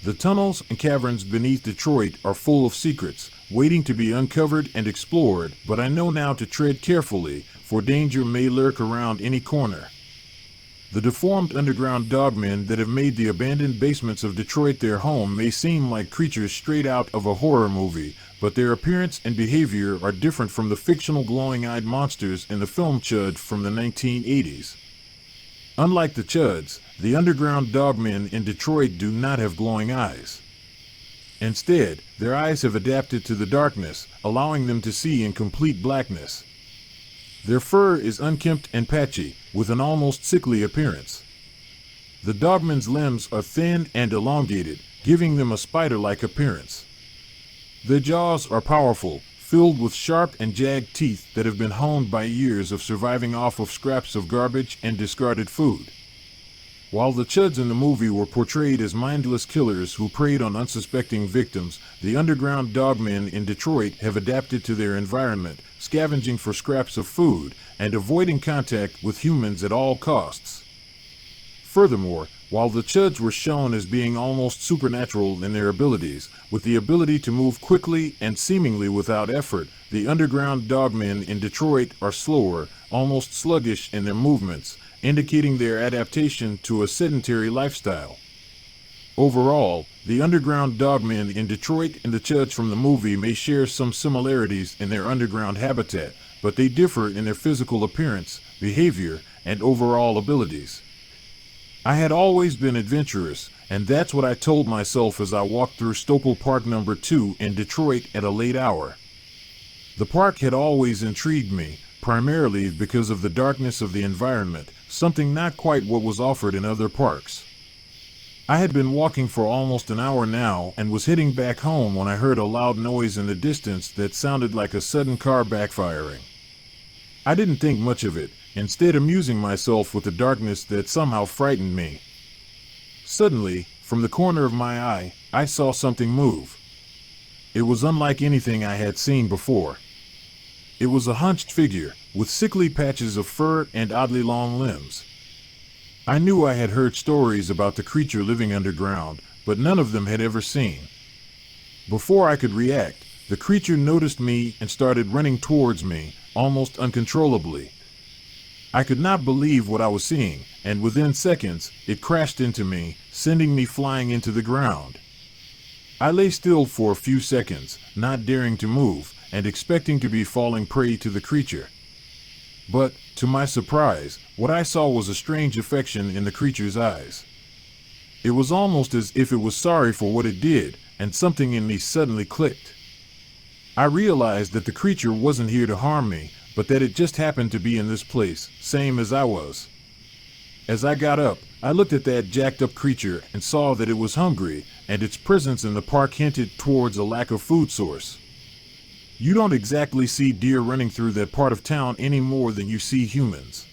The tunnels and caverns beneath Detroit are full of secrets, waiting to be uncovered and explored, but I know now to tread carefully, for danger may lurk around any corner. The deformed underground dogmen that have made the abandoned basements of Detroit their home may seem like creatures straight out of a horror movie, but their appearance and behavior are different from the fictional glowing-eyed monsters in the film Chud from the 1980s. Unlike the Chuds, the underground dogmen in Detroit do not have glowing eyes. Instead, their eyes have adapted to the darkness, allowing them to see in complete blackness. Their fur is unkempt and patchy, with an almost sickly appearance. The dogmen's limbs are thin and elongated, giving them a spider-like appearance. Their jaws are powerful, filled with sharp and jagged teeth that have been honed by years of surviving off of scraps of garbage and discarded food. While the Chuds in the movie were portrayed as mindless killers who preyed on unsuspecting victims, the underground dogmen in Detroit have adapted to their environment, scavenging for scraps of food and avoiding contact with humans at all costs. Furthermore, while the Chuds were shown as being almost supernatural in their abilities, with the ability to move quickly and seemingly without effort, the underground dogmen in Detroit are slower, almost sluggish in their movements, indicating their adaptation to a sedentary lifestyle. Overall, the underground dogmen in Detroit and the Chuds from the movie may share some similarities in their underground habitat, but they differ in their physical appearance, behavior, and overall abilities. I had always been adventurous, and that's what I told myself as I walked through Stopel Park No. 2 in Detroit at a late hour. The park had always intrigued me, primarily because of the darkness of the environment, something not quite what was offered in other parks. I had been walking for almost an hour now and was heading back home when I heard a loud noise in the distance that sounded like a sudden car backfiring. I didn't think much of it, instead amusing myself with the darkness that somehow frightened me. Suddenly, from the corner of my eye, I saw something move. It was unlike anything I had seen before. It was a hunched figure, with sickly patches of fur and oddly long limbs. I knew I had heard stories about the creature living underground, but none of them had ever seen. Before I could react, the creature noticed me and started running towards me, almost uncontrollably. I could not believe what I was seeing, and within seconds, it crashed into me, sending me flying into the ground. I lay still for a few seconds, not daring to move, and expecting to be falling prey to the creature. But, to my surprise, what I saw was a strange affection in the creature's eyes. It was almost as if it was sorry for what it did, and something in me suddenly clicked. I realized that the creature wasn't here to harm me, but that it just happened to be in this place, same as I was. As I got up, I looked at that jacked-up creature and saw that it was hungry, and its presence in the park hinted towards a lack of food source. You don't exactly see deer running through that part of town any more than you see humans.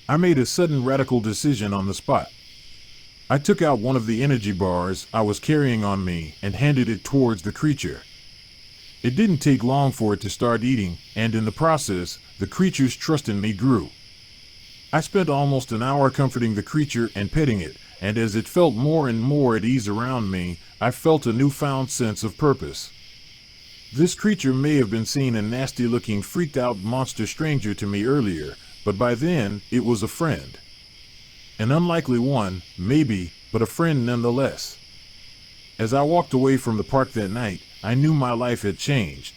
I made a sudden radical decision on the spot. I took out one of the energy bars I was carrying on me and handed it towards the creature. It didn't take long for it to start eating, and in the process, the creature's trust in me grew. I spent almost an hour comforting the creature and petting it, and as it felt more and more at ease around me, I felt a newfound sense of purpose. This creature may have been seen a nasty-looking, freaked-out monster stranger to me earlier, but by then, it was a friend. An unlikely one, maybe, but a friend nonetheless. As I walked away from the park that night, I knew my life had changed.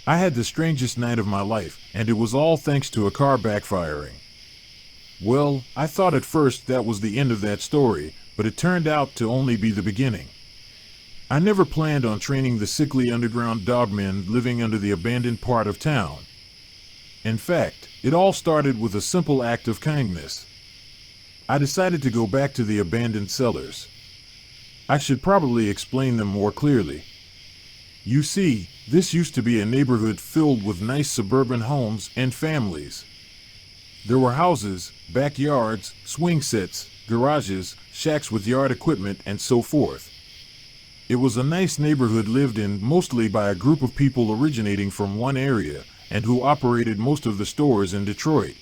I had the strangest night of my life, and it was all thanks to a car backfiring. Well, I thought at first that was the end of that story, but it turned out to only be the beginning. I never planned on training the sickly underground dogmen living under the abandoned part of town. In fact, it all started with a simple act of kindness. I decided to go back to the abandoned cellars. I should probably explain them more clearly. You see, this used to be a neighborhood filled with nice suburban homes and families. There were houses, backyards, swing sets, garages, shacks with yard equipment, and so forth. It was a nice neighborhood lived in mostly by a group of people originating from one area and who operated most of the stores in Detroit.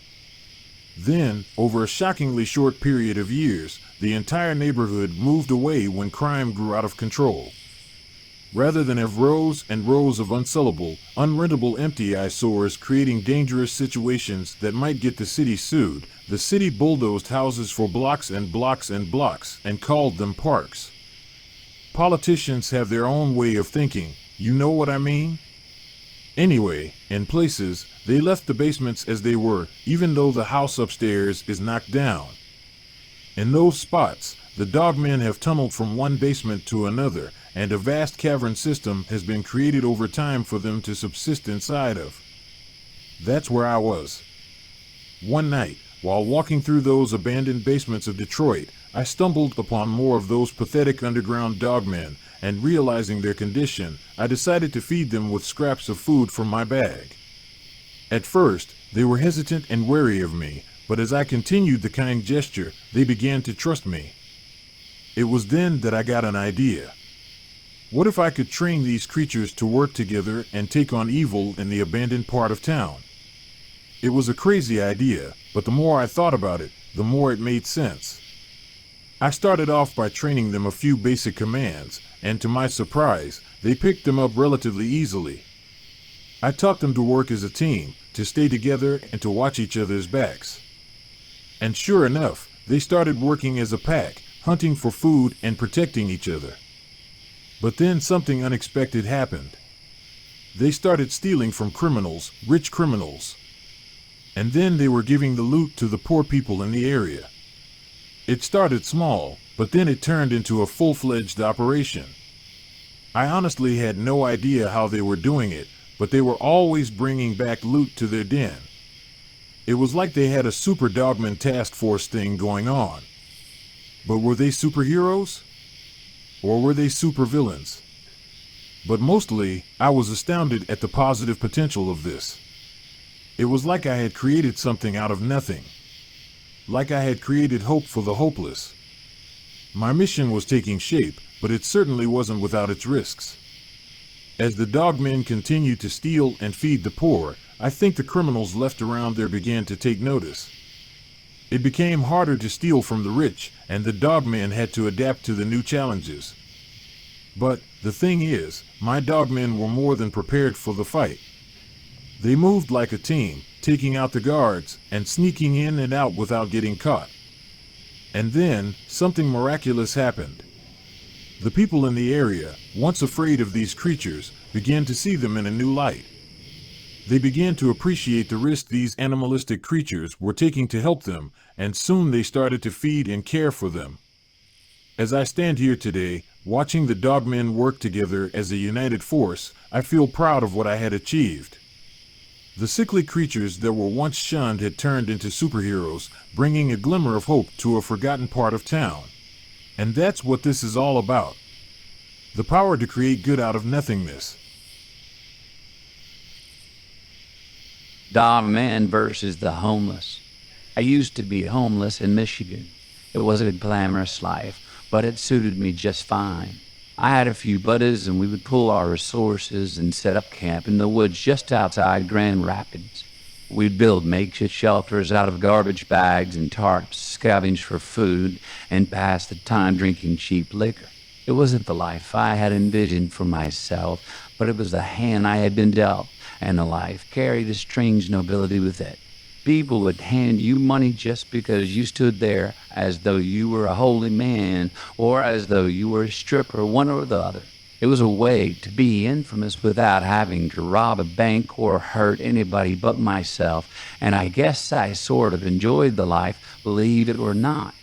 Then, over a shockingly short period of years, the entire neighborhood moved away when crime grew out of control. Rather than have rows and rows of unsellable, unrentable empty eyesores creating dangerous situations that might get the city sued, the city bulldozed houses for blocks and blocks and blocks and called them parks. Politicians have their own way of thinking, you know what I mean? Anyway, in places, they left the basements as they were, even though the house upstairs is knocked down. In those spots, the dogmen have tunneled from one basement to another, and a vast cavern system has been created over time for them to subsist inside of. That's where I was. One night, while walking through those abandoned basements of Detroit, I stumbled upon more of those pathetic underground dogmen, and realizing their condition, I decided to feed them with scraps of food from my bag. At first, they were hesitant and wary of me, but as I continued the kind gesture, they began to trust me. It was then that I got an idea. What if I could train these creatures to work together and take on evil in the abandoned part of town? It was a crazy idea, but the more I thought about it, the more it made sense. I started off by training them a few basic commands, and to my surprise, they picked them up relatively easily. I taught them to work as a team, to stay together and to watch each other's backs. And sure enough, they started working as a pack, hunting for food and protecting each other. But then something unexpected happened. They started stealing from criminals, rich criminals. And then they were giving the loot to the poor people in the area. It started small, but then it turned into a full-fledged operation. I honestly had no idea how they were doing it, but they were always bringing back loot to their den. It was like they had a super dogman task force thing going on. But were they superheroes? Or were they supervillains? But mostly, I was astounded at the positive potential of this. It was like I had created something out of nothing. Like I had created hope for the hopeless. My mission was taking shape, but it certainly wasn't without its risks. As the dogmen continued to steal and feed the poor, I think the criminals left around there began to take notice. It became harder to steal from the rich, and the dogmen had to adapt to the new challenges. But, the thing is, my dogmen were more than prepared for the fight. They moved like a team, taking out the guards, and sneaking in and out without getting caught. And then, something miraculous happened. The people in the area, once afraid of these creatures, began to see them in a new light. They began to appreciate the risk these animalistic creatures were taking to help them, and soon they started to feed and care for them. As I stand here today, watching the dogmen work together as a united force, I feel proud of what I had achieved. The sickly creatures that were once shunned had turned into superheroes, bringing a glimmer of hope to a forgotten part of town. And that's what this is all about. The power to create good out of nothingness. Dogman versus the homeless. I used to be homeless in Michigan. It wasn't a glamorous life, but it suited me just fine. I had a few buddies and we would pool our resources and set up camp in the woods just outside Grand Rapids. We'd build makeshift shelters out of garbage bags and tarps, scavenge for food, and pass the time drinking cheap liquor. It wasn't the life I had envisioned for myself, but it was the hand I had been dealt, and the life carried a strange nobility with it. People would hand you money just because you stood there, as though you were a holy man or as though you were a stripper, one or the other. It was a way to be infamous without having to rob a bank or hurt anybody but myself, and I guess I sort of enjoyed the life, believe it or not.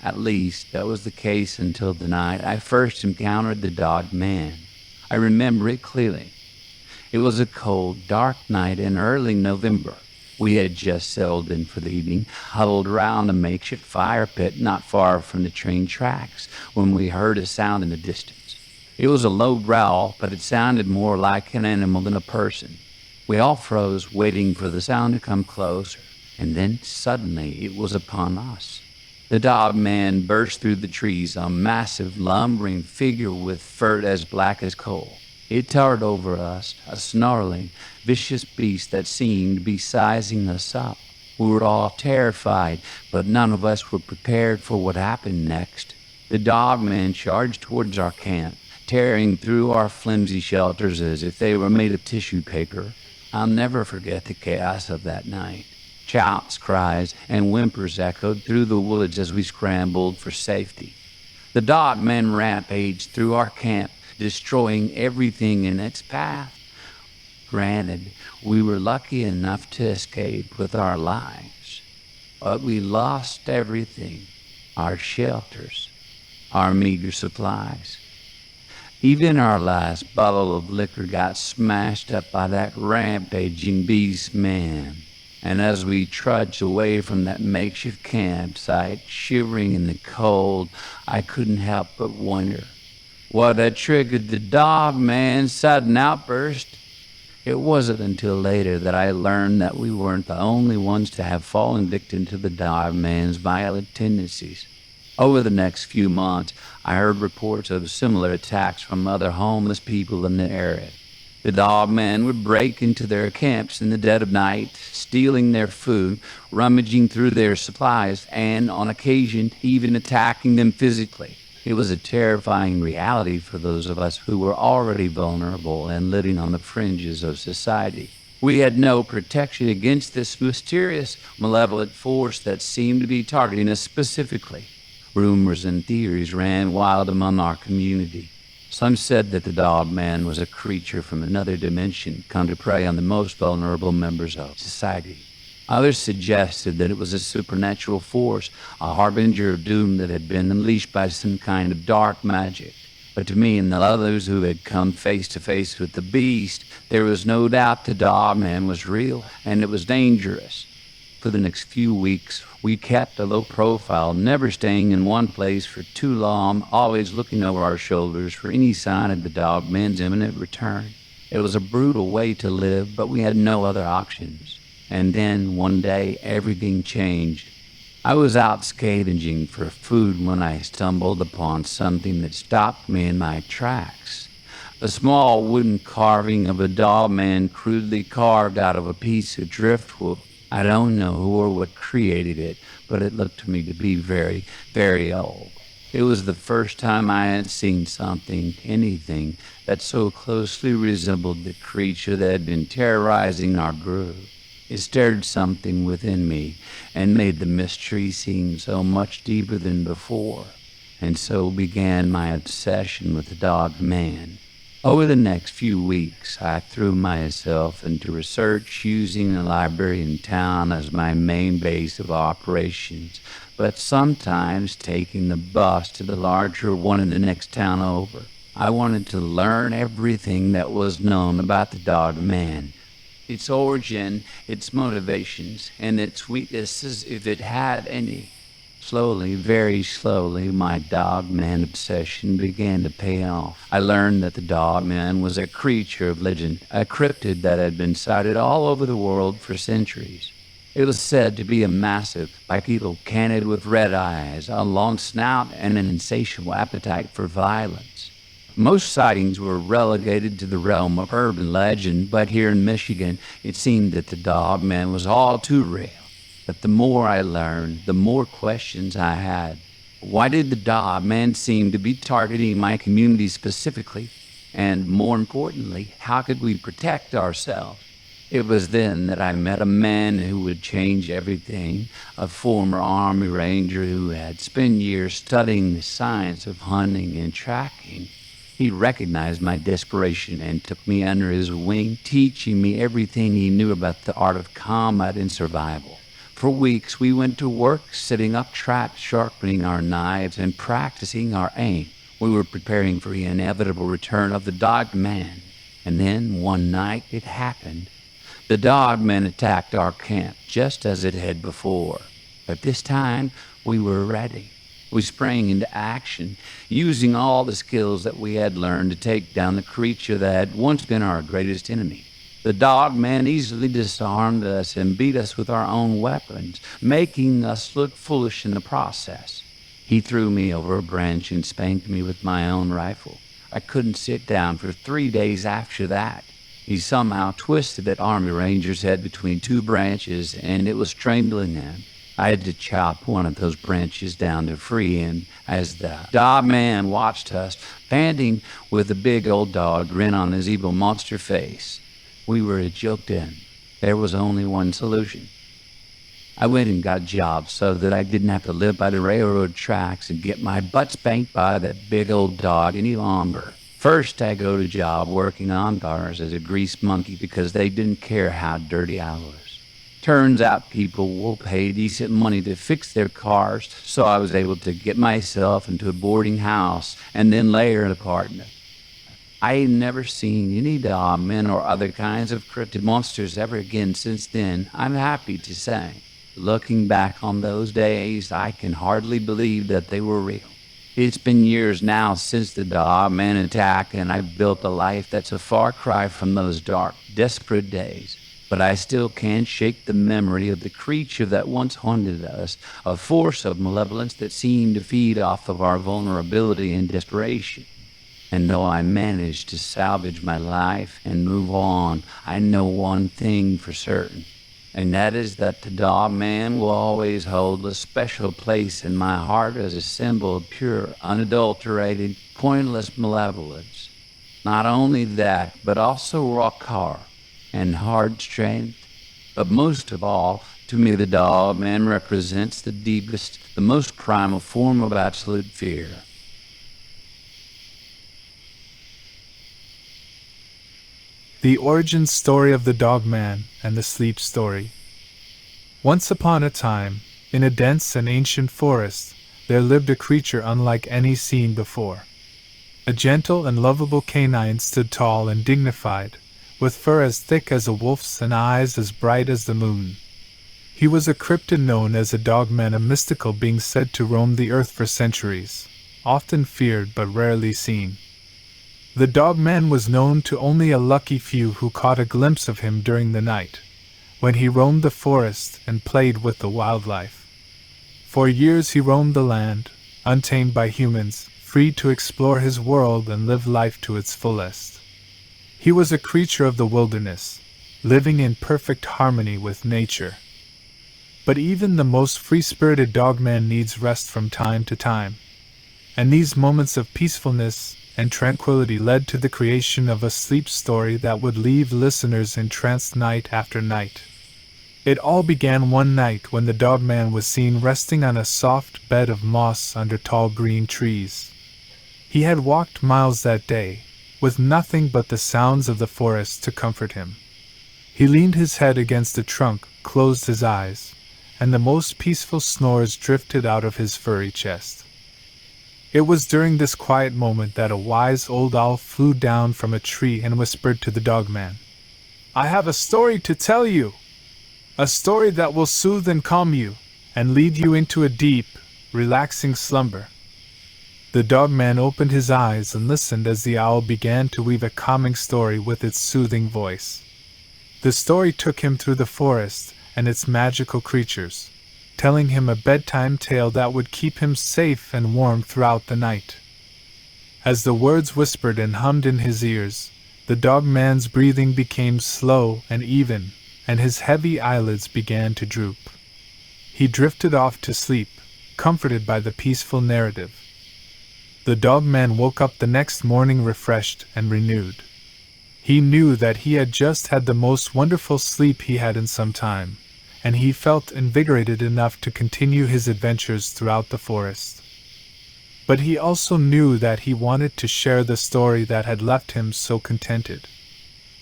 At least, that was the case until the night I first encountered the Dogman. I remember it clearly. It was a cold, dark night in early November. We had just settled in for the evening, huddled around a makeshift fire pit not far from the train tracks, when we heard a sound in the distance. It was a low growl, but it sounded more like an animal than a person. We all froze, waiting for the sound to come closer, and then suddenly it was upon us. The Dogman burst through the trees, a massive, lumbering figure with fur as black as coal. It towered over us, a snarling, vicious beast that seemed to be sizing us up. We were all terrified, but none of us were prepared for what happened next. The Dogman charged towards our camp, tearing through our flimsy shelters as if they were made of tissue paper. I'll never forget the chaos of that night. Shouts, cries, and whimpers echoed through the woods as we scrambled for safety. The Dogman rampaged through our camp, destroying everything in its path. Granted, we were lucky enough to escape with our lives, but we lost everything: our shelters, our meager supplies. Even our last bottle of liquor got smashed up by that rampaging beast man. And as we trudged away from that makeshift campsite, shivering in the cold, I couldn't help but wonder what had triggered the Dogman's sudden outburst. It wasn't until later that I learned that we weren't the only ones to have fallen victim to the Dogman's violent tendencies. Over the next few months, I heard reports of similar attacks from other homeless people in the area. The Dogman would break into their camps in the dead of night, stealing their food, rummaging through their supplies, and, on occasion, even attacking them physically. It was a terrifying reality for those of us who were already vulnerable and living on the fringes of society. We had no protection against this mysterious, malevolent force that seemed to be targeting us specifically. Rumors and theories ran wild among our community. Some said that the Dogman was a creature from another dimension come to prey on the most vulnerable members of society. Others suggested that it was a supernatural force, a harbinger of doom that had been unleashed by some kind of dark magic. But to me and the others who had come face to face with the beast, there was no doubt the Dogman was real and it was dangerous. For the next few weeks, we kept a low profile, never staying in one place for too long, always looking over our shoulders for any sign of the Dogman's imminent return. It was a brutal way to live, but we had no other options. And then, one day, everything changed. I was out scavenging for food when I stumbled upon something that stopped me in my tracks. A small wooden carving of a Dogman crudely carved out of a piece of driftwood. I don't know who or what created it, but it looked to me to be very, very old. It was the first time I had seen something, anything, that so closely resembled the creature that had been terrorizing our group. It stirred something within me and made the mystery seem so much deeper than before. And so began my obsession with the Dogman. Over the next few weeks, I threw myself into research using a library in town as my main base of operations, but sometimes taking the bus to the larger one in the next town over. I wanted to learn everything that was known about the Dogman, its origin, its motivations, and its weaknesses if it had any. Slowly, very slowly, my Dogman obsession began to pay off. I learned that the Dogman was a creature of legend, a cryptid that had been sighted all over the world for centuries. It was said to be a massive, bipedal canid with red eyes, a long snout, and an insatiable appetite for violence. Most sightings were relegated to the realm of urban legend, but here in Michigan, it seemed that the Dogman was all too real. But the more I learned, the more questions I had. Why did the Dogman seem to be targeting my community specifically? And more importantly, how could we protect ourselves? It was then that I met a man who would change everything, a former Army Ranger who had spent years studying the science of hunting and tracking. He recognized my desperation and took me under his wing, teaching me everything he knew about the art of combat and survival. For weeks we went to work, setting up traps, sharpening our knives, and practicing our aim. We were preparing for the inevitable return of the Dogman. And then, one night, it happened. The Dogman attacked our camp, just as it had before. But this time, we were ready. We sprang into action, using all the skills that we had learned to take down the creature that had once been our greatest enemy. The Dogman easily disarmed us and beat us with our own weapons, making us look foolish in the process. He threw me over a branch and spanked me with my own rifle. I couldn't sit down for 3 days after that. He somehow twisted that Army Ranger's head between 2 branches, and it was strangling him. I had to chop one of those branches down to free him as the Dogman watched us, panting with a big old dog grin on his evil monster face. We were a joke then. There was only one solution. I went and got jobs so that I didn't have to live by the railroad tracks and get my butt spanked by that big old dog any longer. First, I go to job working on cars as a grease monkey because they didn't care how dirty I was. Turns out people will pay decent money to fix their cars, so I was able to get myself into a boarding house and then later an apartment. I ain't never seen any Dogmen or other kinds of cryptid monsters ever again since then, I'm happy to say. Looking back on those days, I can hardly believe that they were real. It's been years now since the Dogman attack, and I've built a life that's a far cry from those dark, desperate days. But I still can't shake the memory of the creature that once haunted us, a force of malevolence that seemed to feed off of our vulnerability and desperation. And though I managed to salvage my life and move on, I know one thing for certain, and that is that the Dogman will always hold a special place in my heart as a symbol of pure, unadulterated, pointless malevolence. Not only that, but also raw car and hard strength. But most of all, to me the Dogman represents the deepest, the most primal form of absolute fear. The origin story of the Dogman and the sleep story. Once upon a time, in a dense and ancient forest, there lived a creature unlike any seen before. A gentle and lovable canine stood tall and dignified, with fur as thick as a wolf's and eyes as bright as the moon. He was a cryptid known as a Dogman, a mystical being said to roam the earth for centuries, often feared but rarely seen. The Dogman was known to only a lucky few who caught a glimpse of him during the night, when he roamed the forest and played with the wildlife. For years he roamed the land, untamed by humans, free to explore his world and live life to its fullest. He was a creature of the wilderness, living in perfect harmony with nature. But even the most free-spirited Dogman needs rest from time to time, and these moments of peacefulness and tranquility led to the creation of a sleep story that would leave listeners entranced night after night. It all began one night when the Dogman was seen resting on a soft bed of moss under tall green trees. He had walked miles that day, with nothing but the sounds of the forest to comfort him. He leaned his head against a trunk, closed his eyes, and the most peaceful snores drifted out of his furry chest. It was during this quiet moment that a wise old owl flew down from a tree and whispered to the Dogman, "I have a story to tell you, a story that will soothe and calm you, and lead you into a deep, relaxing slumber." The Dogman opened his eyes and listened as the owl began to weave a calming story with its soothing voice. The story took him through the forest and its magical creatures, telling him a bedtime tale that would keep him safe and warm throughout the night. As the words whispered and hummed in his ears, the Dogman's breathing became slow and even, and his heavy eyelids began to droop. He drifted off to sleep, comforted by the peaceful narrative. The Dogman woke up the next morning refreshed and renewed. He knew that he had just had the most wonderful sleep he had in some time, and he felt invigorated enough to continue his adventures throughout the forest. But he also knew that he wanted to share the story that had left him so contented.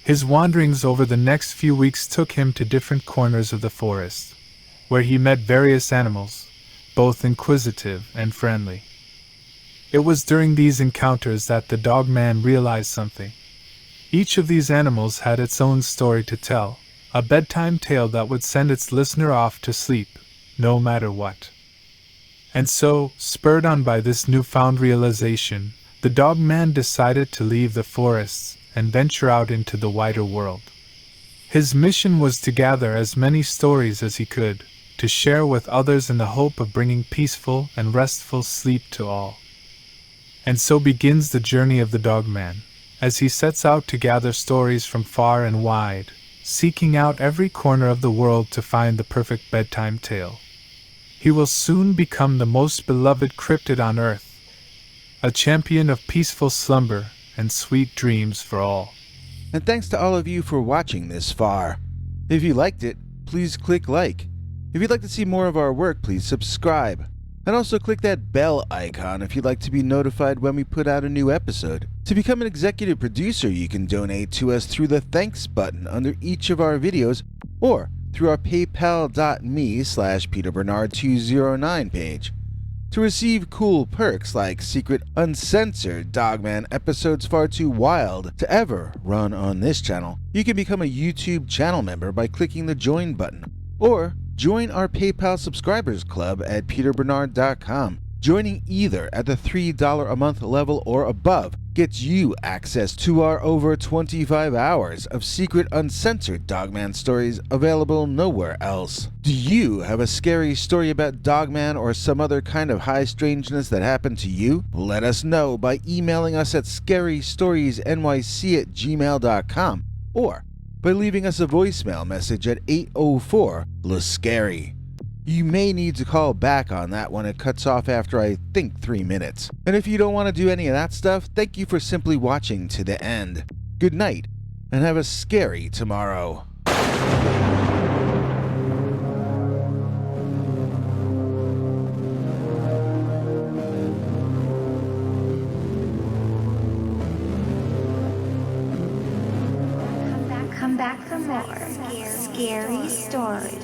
His wanderings over the next few weeks took him to different corners of the forest, where he met various animals, both inquisitive and friendly. It was during these encounters that the Dogman realized something. Each of these animals had its own story to tell, a bedtime tale that would send its listener off to sleep, no matter what. And so, spurred on by this newfound realization, the Dogman decided to leave the forests and venture out into the wider world. His mission was to gather as many stories as he could, to share with others in the hope of bringing peaceful and restful sleep to all. And so begins the journey of the Dogman, as he sets out to gather stories from far and wide, seeking out every corner of the world to find the perfect bedtime tale. He will soon become the most beloved cryptid on Earth, a champion of peaceful slumber and sweet dreams for all. And thanks to all of you for watching this far. If you liked it, please click like. If you'd like to see more of our work, please subscribe. And also click that bell icon if you'd like to be notified when we put out a new episode. To become an executive producer, you can donate to us through the thanks button under each of our videos or through our paypal.me/PeterBernard209 page. To receive cool perks like secret uncensored Dogman episodes far too wild to ever run on this channel, you can become a YouTube channel member by clicking the join button, or join our PayPal subscribers club at peterbernard.com. Joining either at the $3 a month level or above gets you access to our over 25 hours of secret uncensored Dogman stories available nowhere else. Do you have a scary story about Dogman or some other kind of high strangeness that happened to you? Let us know by emailing us at scarystoriesnyc@gmail.com or by leaving us a voicemail message at 804-LA-SCARY. You may need to call back on that one. It cuts off after, I think, 3 minutes. And if you don't want to do any of that stuff, thank you for simply watching to the end. Good night, and have a scary tomorrow. Come back for more scary stories.